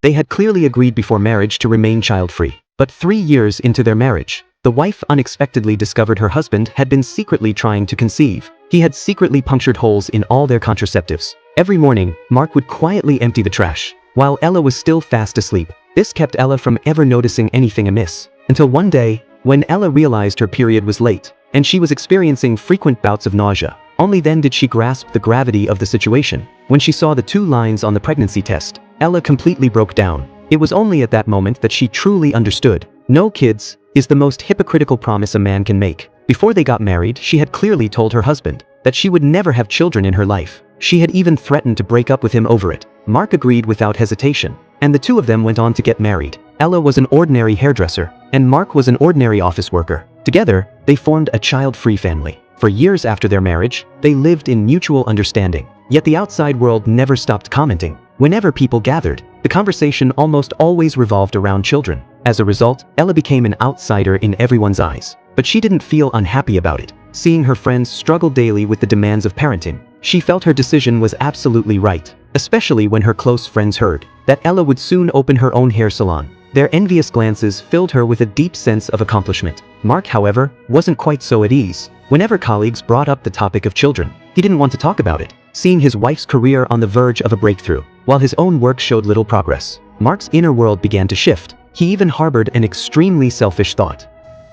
They had clearly agreed before marriage to remain child-free. But 3 years into their marriage, the wife unexpectedly discovered her husband had been secretly trying to conceive. He had secretly punctured holes in all their contraceptives. Every morning, Mark would quietly empty the trash, while Ella was still fast asleep. This kept Ella from ever noticing anything amiss. Until one day, when Ella realized her period was late, and she was experiencing frequent bouts of nausea. Only then did she grasp the gravity of the situation. When she saw the 2 lines on the pregnancy test, Ella completely broke down. It was only at that moment that she truly understood. No kids is the most hypocritical promise a man can make. Before they got married, she had clearly told her husband that she would never have children in her life. She had even threatened to break up with him over it. Mark agreed without hesitation, and the 2 of them went on to get married. Ella was an ordinary hairdresser, and Mark was an ordinary office worker. Together, they formed a child-free family. For years after their marriage, they lived in mutual understanding. Yet the outside world never stopped commenting. Whenever people gathered, the conversation almost always revolved around children. As a result, Ella became an outsider in everyone's eyes. But she didn't feel unhappy about it. Seeing her friends struggle daily with the demands of parenting, she felt her decision was absolutely right, especially when her close friends heard that Ella would soon open her own hair salon. Their envious glances filled her with a deep sense of accomplishment. Mark, however, wasn't quite so at ease. Whenever colleagues brought up the topic of children, he didn't want to talk about it. Seeing his wife's career on the verge of a breakthrough, while his own work showed little progress, Mark's inner world began to shift. He even harbored an extremely selfish thought.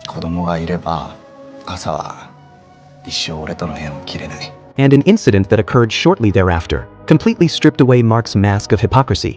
子供がいれば朝は一生俺との縁を切れない。 And an incident that occurred shortly thereafter completely stripped away Mark's mask of hypocrisy.